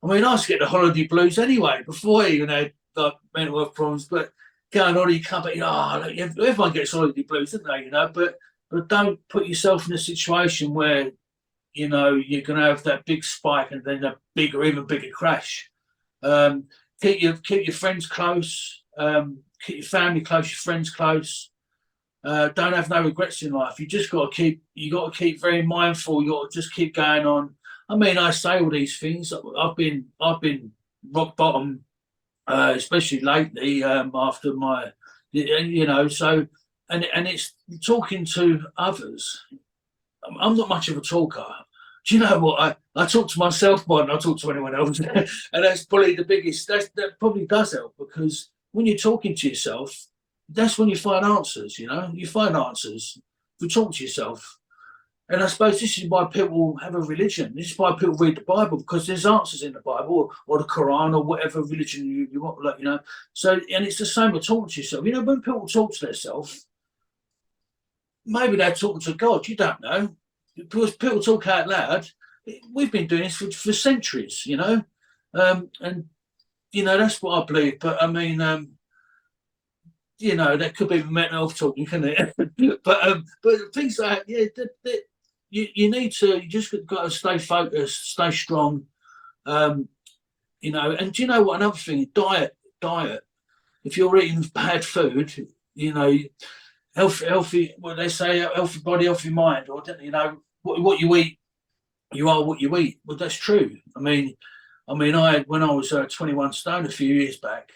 I mean, I used to get the holiday blues anyway before I even had like mental health problems, but going on you come back, you know, oh, everyone gets holiday blues, don't they? You know, but don't put yourself in a situation where, you know, you're gonna have that big spike and then a bigger, even bigger crash. Um, keep your friends close. Keep your family close, your friends close. Don't have no regrets in life. You got to keep very mindful. You got to just keep going on. I mean, I say all these things. I've been rock bottom, especially lately after my, you know. So, and it's talking to others. I'm not much of a talker. Do you know what? I talk to myself more than I talk to anyone else. And that's probably the biggest, that probably does help, because when you're talking to yourself, that's when you find answers, you know? You find answers if you talk to yourself. And I suppose this is why people have a religion. This is why people read the Bible, because there's answers in the Bible, or the Quran, or whatever religion you want, like, you know. So, and it's the same with talking to yourself. You know, when people talk to themselves, maybe they're talking to God, you don't know. Because people talk out loud. We've been doing this for centuries, you know, and you know that's what I believe. But I mean, you know, that could be mental health talking, can it? But things like yeah, you need to, you just got to stay focused, stay strong, you know. And do you know what? Another thing, diet. diet. If you're eating bad food, you know, healthy. What they say, healthy body, healthy mind, or what you eat, you are what you eat. Well, that's true. I when I was 21 stone a few years back.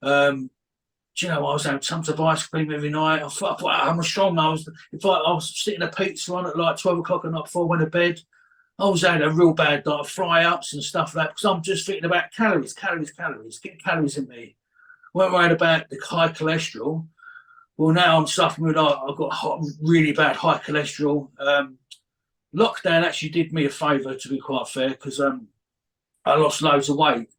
Do you know, I was having tons of ice cream every night. I thought, I'm a strong man. I was sitting a pizza on at like 12 o'clock at night before I went to bed. I was having a real bad diet, fry ups and stuff like that, because I'm just thinking about calories, get calories in me. Weren't worried about the high cholesterol. Well, now I'm suffering with, I've got really bad high cholesterol. Lockdown actually did me a favour, to be quite fair, because I lost loads of weight.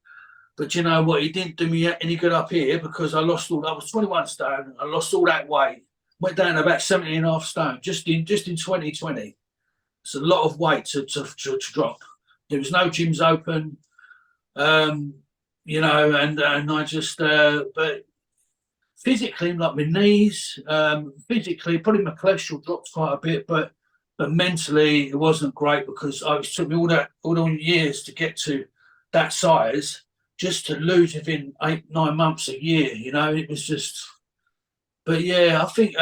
But you know what? It didn't do me any good up here, because I was 21 stone. I lost all that weight, went down to about 17.5 stone just in 2020. It's a lot of weight to drop. There was no gyms open, you know, and I just, but physically, like my knees, physically, probably my cholesterol dropped quite a bit, but mentally it wasn't great, because it took me all the years to get to that size, just to lose within 8-9 months, a year. You know, it was just. But yeah, I think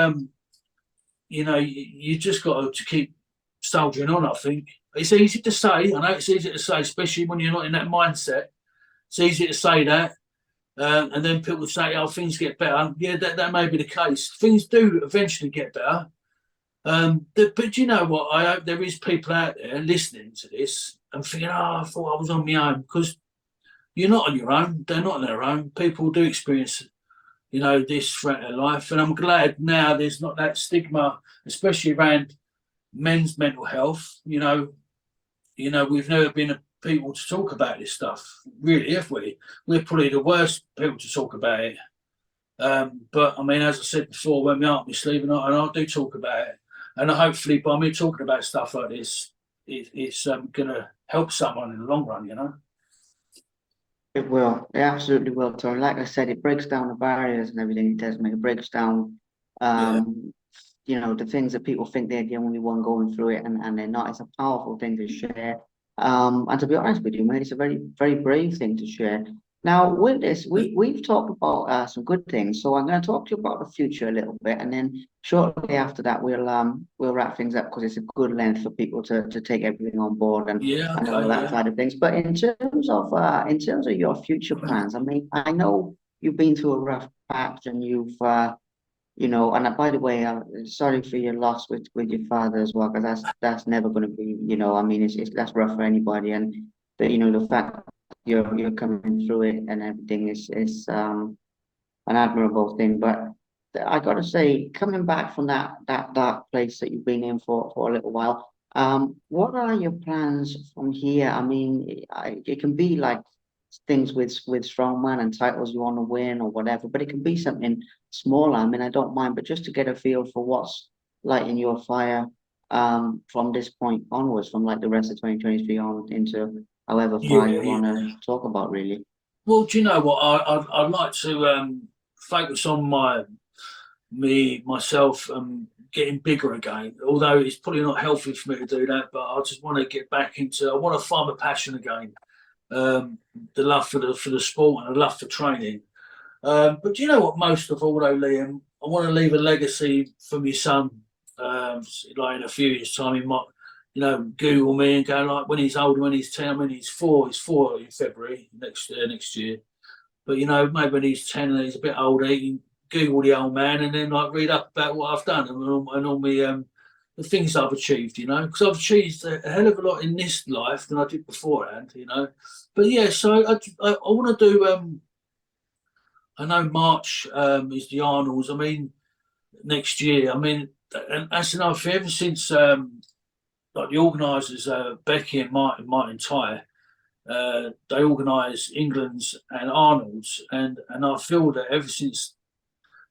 you know, you just got to keep soldiering on. I think it's easy to say. I know it's easy to say, especially when you're not in that mindset. It's easy to say that. And then people say, "Oh, things get better." Yeah, that may be the case. Things do eventually get better. But you know what? I hope there is people out there listening to this and thinking, "Oh, I thought I was on my own," because you're not on your own. They're not on their own. People do experience, you know, this throughout their life, and I'm glad now there's not that stigma, especially around men's mental health. We've never been people to talk about this stuff, really, have we? We're probably the worst people to talk about it. But I mean, as I said before, when we aren't sleep, and I do talk about it, and hopefully by me talking about stuff like this, it's going to help someone in the long run, you know. It will. It absolutely will, Tony. Like I said, it breaks down the barriers and everything it does, mate. It breaks down, Yeah, um, the things that people think they're the only one going through it, and they're not. It's a powerful thing to share. And to be honest with you, mate, it's a very, very brave thing to share. Now, with this, we've talked about some good things, so I'm going to talk to you about the future a little bit, and then shortly after that, we'll wrap things up, because it's a good length for people to take everything on board yeah, and all okay, that yeah. side of things. But in terms of your future plans, I mean, I know you've been through a rough patch, and and by the way, sorry for your loss with your father as well, because that's never going to be, I mean, it's that's rough for anybody, and the fact you're coming through it and everything is an admirable thing. But I got to say, coming back from that dark place that you've been in for a little while, what are your plans from here? I mean, it can be like things with strongman and titles you want to win or whatever, but it can be something smaller. I mean, I don't mind, but just to get a feel for what's lighting your fire from this point onwards, from like the rest of 2023 on into however far Yeah, you want yeah. to talk about, really. Well, do you know what? I'd like to focus on myself getting bigger again. Although it's probably not healthy for me to do that, but I just want to get back into. I want to find my passion again. The love for the sport and the love for training. But do you know what? Most of all, though, Liam, I want to leave a legacy for my son. Like in a few years' time, he might, Google me and go like when he's older, when he's 10. I mean, he's four. He's 4 in February next year. But maybe when he's 10 and he's a bit older, he can Google the old man and then like read up about what I've done and all the things I've achieved. Because I've achieved a hell of a lot in this life than I did beforehand. But yeah, so I want to do. I know March is the Arnold's. I mean, next year. I mean, and that's another thing. Ever since like the organisers, Becky and Martin Tyre, they organise England's and Arnold's, and I feel that ever since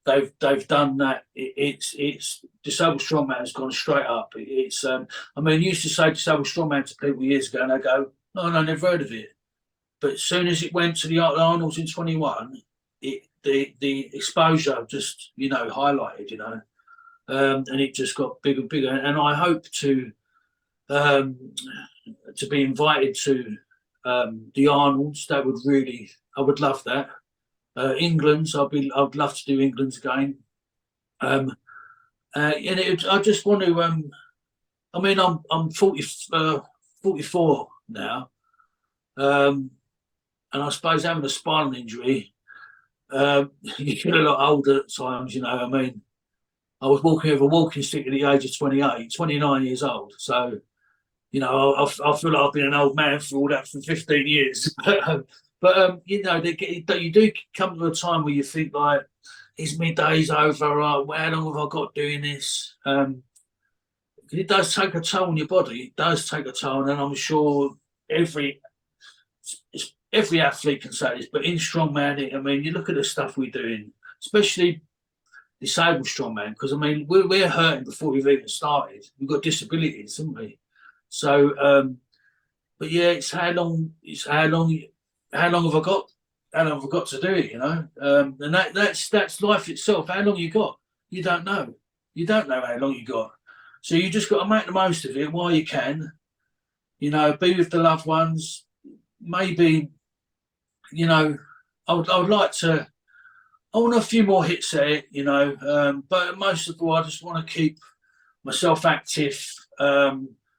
they've done that, it's disabled strongman has gone straight up. It's I mean, you used to say disabled strongman to people years ago, and they go, no, never heard of it. But as soon as it went to the Arnold's in 21, the exposure just highlighted, and it just got bigger and bigger. And I hope um, to be invited to the Arnold's. I would love that. England's, I'd love to do England's again. I just want to. I mean, I'm 44 now, and I suppose having a spinal injury, you get a lot older at times. I mean, I was walking with a walking stick at the age of 28, 29 years old. So, I feel like I've been an old man for all that for 15 years. But you do come to a time where you think like, is my days over? Right? How long have I got doing this? It does take a toll on your body. It does take a toll, and I'm sure every every athlete can say this. But in strongman, I mean, you look at the stuff we're doing, especially disabled strongman, because I mean, we're hurting before we've even started. We've got disabilities, haven't we? So, but yeah, it's how long have I got? How long have I got to do it? And that's life itself. How long you got? You don't know. You don't know how long you got. So you just got to make the most of it while you can. Be with the loved ones. Maybe, I would like to. I want a few more hits at it, but most of all, I just want to keep myself active.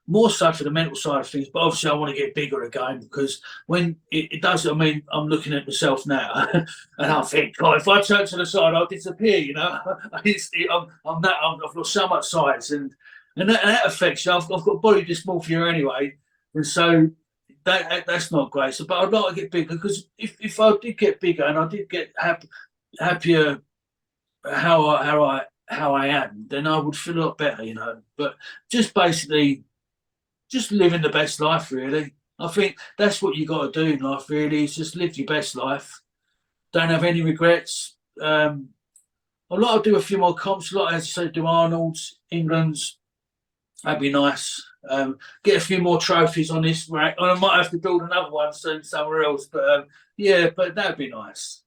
More so for the mental side of things, but obviously I want to get bigger again, because when it does, I mean, I'm looking at myself now and I think, God, if I turn to the side, I'll disappear. I've got so much size, and that affects you. I've got body dysmorphia anyway, and so that's not great. So, but I'd like to get bigger, because if I did get bigger and I did get happier how I am, then I would feel a lot better. But just basically, just living the best life, really. I think that's what you got to do in life, really, is just live your best life. Don't have any regrets. I'd like to do a few more comps, like as I said, do Arnold's, England's. That'd be nice. Get a few more trophies on this rack. And I might have to build another one soon somewhere else. But yeah, but that'd be nice.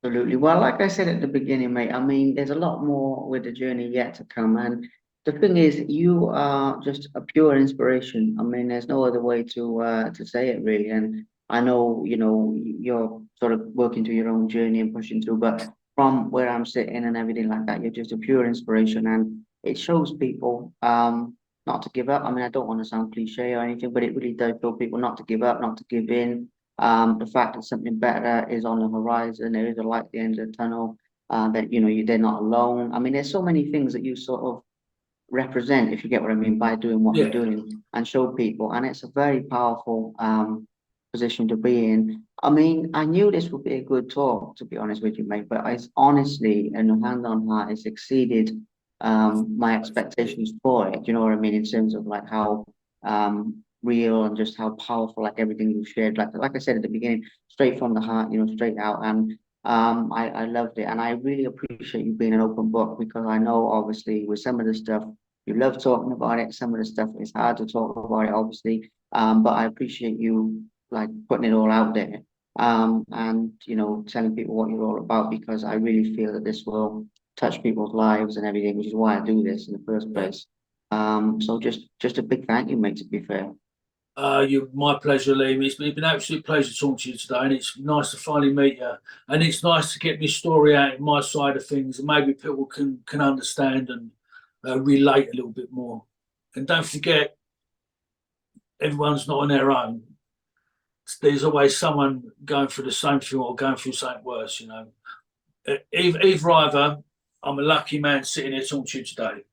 Absolutely. Well, like I said at the beginning, mate, I mean, there's a lot more with the journey yet to come. And the thing is, you are just a pure inspiration. I mean, there's no other way to say it, really. And I know, you're sort of working through your own journey and pushing through, but from where I'm sitting and everything like that, you're just a pure inspiration. And it shows people not to give up. I mean, I don't want to sound cliche or anything, but it really does show people not to give up, not to give in. The fact that something better is on the horizon, there is a light at the end of the tunnel, that they're not alone. I mean, there's so many things that you sort of represent, if you get what I mean, by doing what you're Yeah. doing and show people, and it's a very powerful position to be in. I mean, I knew this would be a good talk, to be honest with you, mate, but it's honestly, and hand on heart, it's exceeded my expectations for it. Do you know what I mean? In terms of like how real and just how powerful, like everything you've shared, like I said at the beginning, straight from the heart, straight out. And I loved it, and I really appreciate you being an open book, because I know obviously with some of the stuff you love talking about it, some of the stuff is hard to talk about it, obviously. But I appreciate you like putting it all out there, and telling people what you're all about, because I really feel that this will touch people's lives and everything, which is why I do this in the first place. So just a big thank you, mate, to be fair. My pleasure, Liam. It's been an absolute pleasure talking to you today, and it's nice to finally meet you. And it's nice to get my story out in my side of things, and maybe people can understand and relate a little bit more. And don't forget, everyone's not on their own. There's always someone going through the same thing or going through something worse. Either, I'm a lucky man sitting here talking to you today.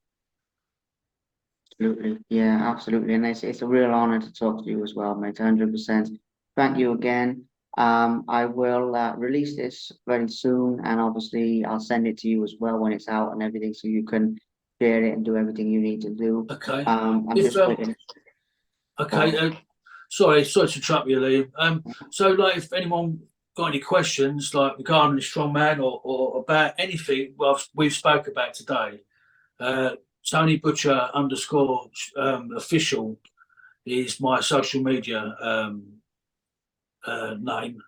Absolutely. Yeah, absolutely. And it's a real honor to talk to you as well, mate. 100%. Thank you again. I will release this very soon, and obviously I'll send it to you as well when it's out and everything, so you can share it and do everything you need to do. Okay. I'm If just waiting. Okay. Sorry to interrupt you, Liam. So, like, if anyone got any questions, like regarding the strongman or about anything we've spoke about today, Tony Butcher underscore official is my social media name.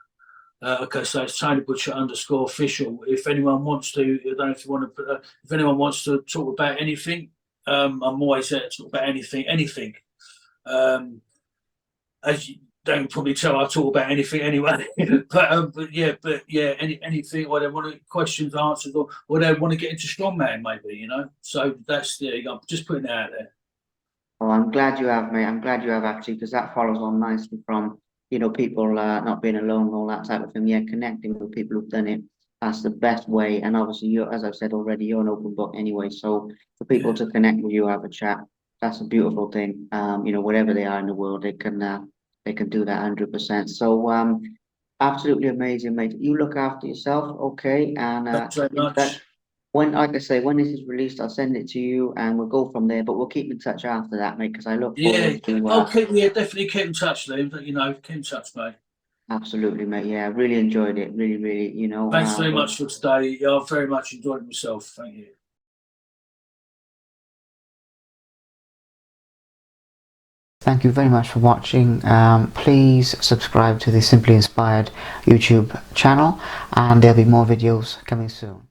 Okay, so it's Tony Butcher underscore official. If anyone wants to, I don't know if you want to put, if anyone wants to talk about anything, I'm always there to talk about anything. Um, as you, don't probably tell I talk about anything anyway. But yeah, anything, or they want questions answered, or they want to get into strongman, maybe, you know. So that's, there you go. Just putting it out there. Oh, I'm glad you have, mate. I'm glad you have, actually, because that follows on nicely from, people not being alone and all that type of thing. Yeah, connecting with people who've done it. That's the best way. And obviously, you're, as I've said already, you're an open book anyway. So for people Yeah, to connect with you, have a chat, that's a beautiful thing. Wherever they are in the world, they can do that 100%. So absolutely amazing, mate. You look after yourself, okay? And thanks very keep in touch. much. When, like I say, when this is released, I'll send it to you and we'll go from there. But we'll keep in touch after that, mate, because I look Yeah, forward to I'll keep, yeah, definitely keep in touch, Liam. You know, keep in touch, mate. absolutely, mate. Yeah, I really enjoyed it. Really, really, Thanks very much for today. Yeah, I've very much enjoyed myself. Thank you. Thank you very much for watching. Please subscribe to the Simply Inspired YouTube channel, and there'll be more videos coming soon.